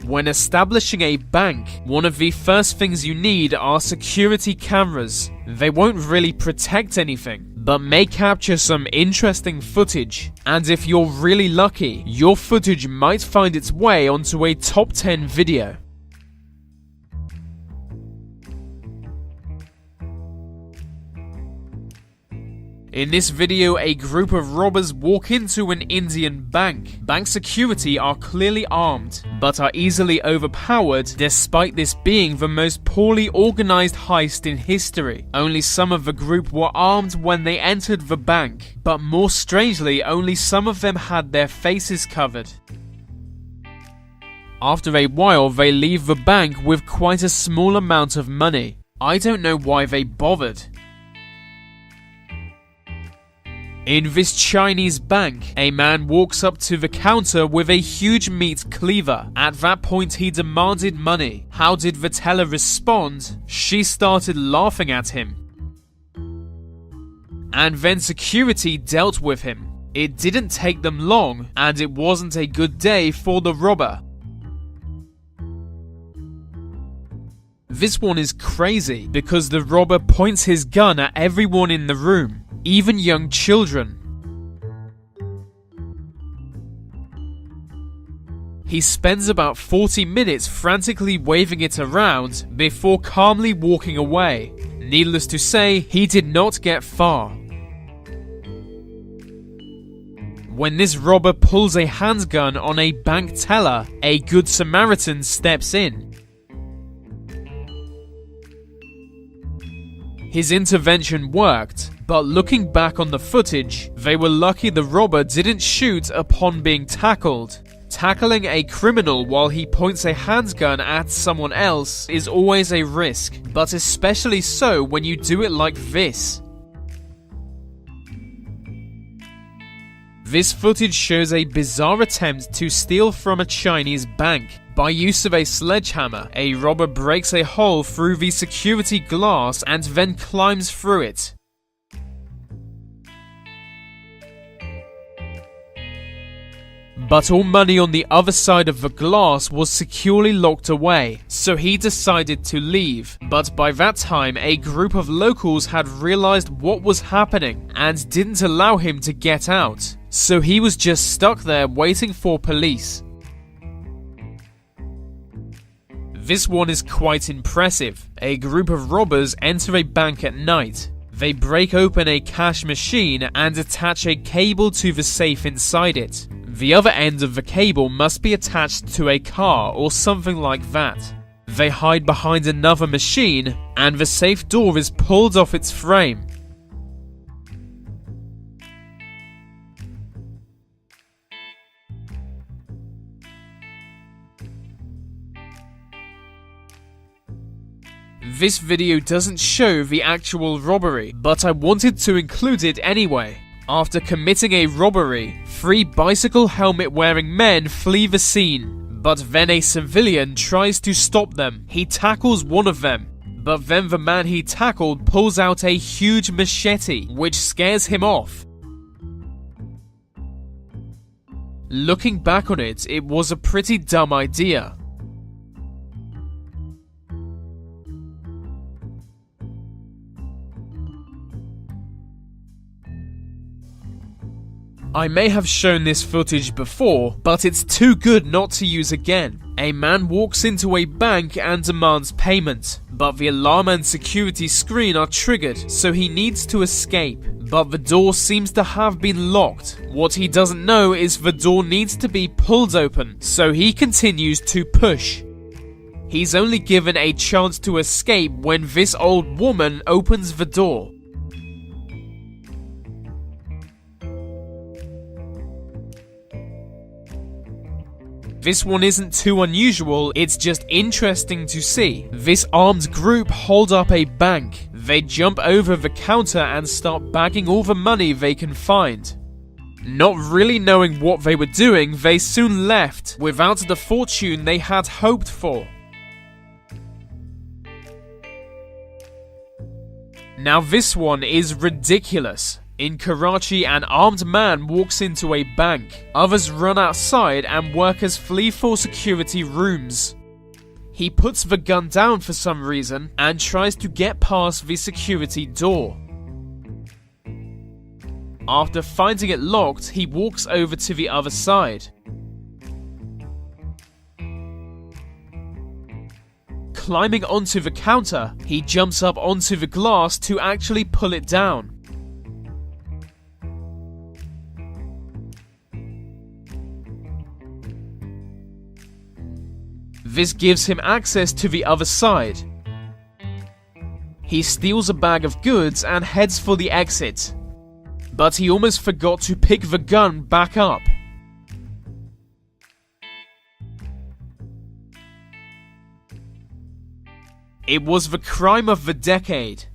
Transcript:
When establishing a bank, one of the first things you need are security cameras. They won't really protect anything, but may capture some interesting footage. And if you're really lucky, your footage might find its way onto a top 10 video. In this video, a group of robbers walk into an Indian bank. Bank security are clearly armed, but are easily overpowered despite this being the most poorly organized heist in history. Only some of the group were armed when they entered the bank, but more strangely, only some of them had their faces covered. After a while, they leave the bank with quite a small amount of money. I don't know why they bothered. In this Chinese bank, a man walks up to the counter with a huge meat cleaver. At that point, he demanded money. How did the teller respond? She started laughing at him. And then security dealt with him. It didn't take them long, and it wasn't a good day for the robber. This one is crazy because the robber points his gun at everyone in the room, even young children. He spends about 40 minutes frantically waving it around before calmly walking away. Needless to say, he did not get far. When this robber pulls a handgun on a bank teller, a good Samaritan steps in. His intervention worked, but looking back on the footage, they were lucky the robber didn't shoot upon being tackled. Tackling a criminal while he points a handgun at someone else is always a risk, but especially so when you do it like this. This footage shows a bizarre attempt to steal from a Chinese bank. By use of a sledgehammer, a robber breaks a hole through the security glass and then climbs through it. But all money on the other side of the glass was securely locked away, so he decided to leave. But by that time, a group of locals had realized what was happening and didn't allow him to get out. So he was just stuck there waiting for police. This one is quite impressive. A group of robbers enter a bank at night. They break open a cash machine and attach a cable to the safe inside it. The other end of the cable must be attached to a car or something like that. They hide behind another machine and the safe door is pulled off its frame. This video doesn't show the actual robbery, but I wanted to include it anyway. After committing a robbery, 3 bicycle helmet wearing men flee the scene, but then a civilian tries to stop them. He tackles one of them, but then the man he tackled pulls out a huge machete, which scares him off. Looking back on it, it was a pretty dumb idea. I may have shown this footage before, but it's too good not to use again. A man walks into a bank and demands payment, but the alarm and security screen are triggered, so he needs to escape. But the door seems to have been locked. What he doesn't know is the door needs to be pulled open, so he continues to push. He's only given a chance to escape when this old woman opens the door. This one isn't too unusual, it's just interesting to see. This armed group hold up a bank. They jump over the counter and start bagging all the money they can find. Not really knowing what they were doing, they soon left without the fortune they had hoped for. Now this one is ridiculous. In Karachi, an armed man walks into a bank. Others run outside and workers flee for security rooms. He puts the gun down for some reason and tries to get past the security door. After finding it locked, he walks over to the other side. Climbing onto the counter, he jumps up onto the glass to actually pull it down. This gives him access to the other side. He steals a bag of goods and heads for the exit. But he almost forgot to pick the gun back up. It was the crime of the decade.